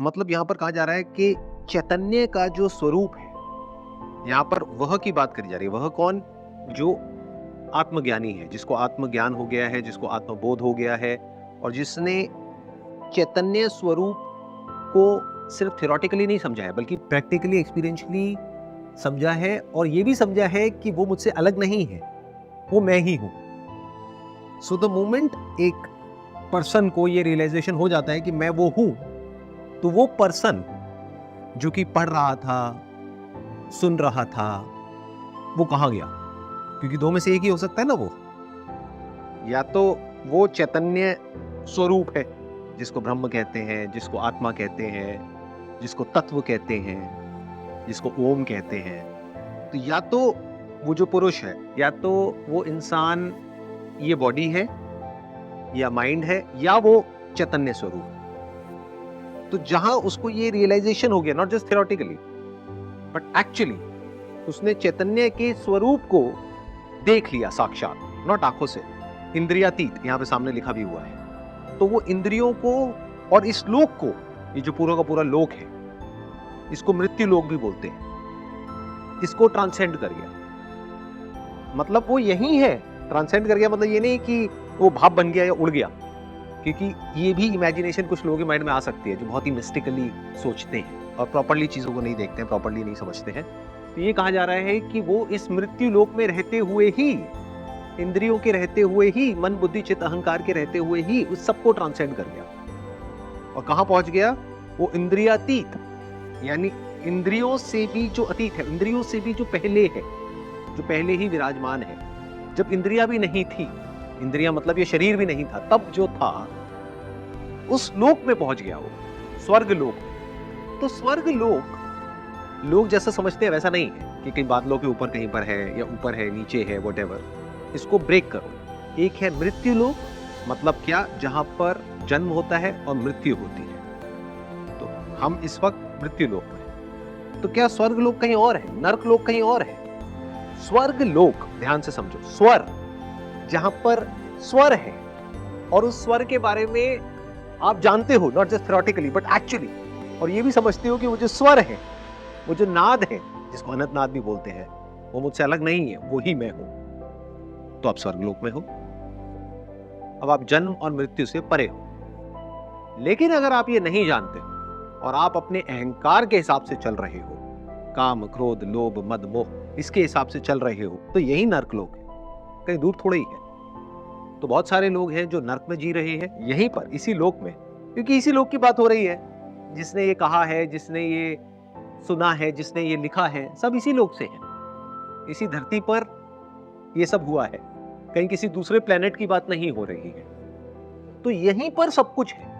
मतलब यहाँ पर कहा जा रहा है कि चैतन्य का जो स्वरूप है, यहाँ पर वह की बात करी जा रही है। वह कौन? जो आत्मज्ञानी है, जिसको आत्मज्ञान हो गया है, जिसको आत्मबोध हो गया है और जिसने चैतन्य स्वरूप को सिर्फ थ्योरेटिकली नहीं समझा है बल्कि प्रैक्टिकली एक्सपीरियंशियली समझा है और ये भी समझा है कि वो मुझसे अलग नहीं है, वो मैं ही हूं। सो द मोमेंट एक पर्सन को ये रियलाइजेशन हो जाता है कि मैं वो हूं, तो वो पर्सन जो कि पढ़ रहा था, सुन रहा था, वो कहां गया? क्योंकि दो में से एक ही हो सकता है ना। वो या तो वो चैतन्य स्वरूप है जिसको ब्रह्म कहते हैं, जिसको आत्मा कहते हैं, जिसको तत्व कहते हैं, जिसको ओम कहते हैं। तो या तो वो जो पुरुष है, या तो वो इंसान ये बॉडी है या माइंड है, या वो चैतन्य स्वरूप। तो जहां उसको ये रियलाइजेशन हो गया, not just theoretically but actually, उसने चैतन्य के स्वरूप को देख लिया साक्षात, नॉट आंखों से, इंद्रियातीत, यहां पे सामने लिखा भी हुआ है। तो वो इंद्रियों को और इस लोक को, ये जो पूरा का पूरा लोक है, इसको मृत्यु लोक भी बोलते हैं, इसको ट्रांसेंड कर गया। मतलब वो यही है। ट्रांसेंड कर गया मतलब ये नहीं कि वो भाप बन गया या उड़ गया, क्योंकि ये भी इमेजिनेशन कुछ लोगों के माइंड में आ सकती है जो बहुत ही मिस्टिकली सोचते हैं और प्रॉपर्ली चीजों को नहीं देखते हैं, प्रॉपर्ली नहीं समझते हैं। तो ये कहा जा रहा है कि वो इस मृत्यु लोक में रहते हुए ही, इंद्रियों के रहते हुए ही, मन बुद्धि चित्त अहंकार के रहते हुए ही उस सबको ट्रांसेंड कर गया। और कहां पहुंच गया? वो इंद्रियातीत, यानी इंद्रियों से भी जो अतीत है, इंद्रियों से भी जो पहले है, जो पहले ही विराजमान है। जब इंद्रियां भी नहीं थी, इंद्रियां मतलब ये शरीर भी नहीं था, तब जो था उस लोक में पहुंच गया वो, स्वर्ग लोक। तो स्वर्ग लोक लोग जैसा समझते हैं वैसा नहीं है कि कहीं बादलों के ऊपर कहीं पर है, या ऊपर है, नीचे है, व्हाटएवर। इसको ब्रेक करो। एक है मृत्यु लोक, मतलब क्या? जहां पर जन्म होता है और मृत्यु होती है। तो हम इस वक्त मृत्यु लोक में हैं। तो क्या स्वर्ग लोक कहीं और है? नरक लोक कहीं और है? स्वर्ग लोक, ध्यान से समझो, स्वर, जहां पर स्वर है, और उस स्वर के बारे में आप जानते हो, not just theoretically but actually, और ये भी समझते हो कि वो जो स्वर है, वो जो नाद है, जिसको अनंत नाद भी बोलते हैं, वो मुझसे अलग नहीं है, वो ही मैं हूं। तो आप स्वर्गलोक में हो। अब आप जन्म और मृत्यु से परे हो। लेकिन अगर आप ये नहीं जानते हो और आप अपने अहंकार के हिसाब से चल रहे हो, काम क्रोध लोभ मद मोह, इसके हिसाब से चल रहे हो, तो यही नरक लोक है, कहीं दूर थोड़ा ही है। तो बहुत सारे लोग हैं जो नरक में जी रहे हैं, यहीं पर, इसी लोक में, क्योंकि इसी लोक की बात हो रही है। जिसने ये कहा है, जिसने ये सुना है, जिसने ये लिखा है, सब इसी लोक से है। इसी धरती पर ये सब हुआ है, कहीं किसी दूसरे प्लेनेट की बात नहीं हो रही है। तो यहीं पर सब कुछ है।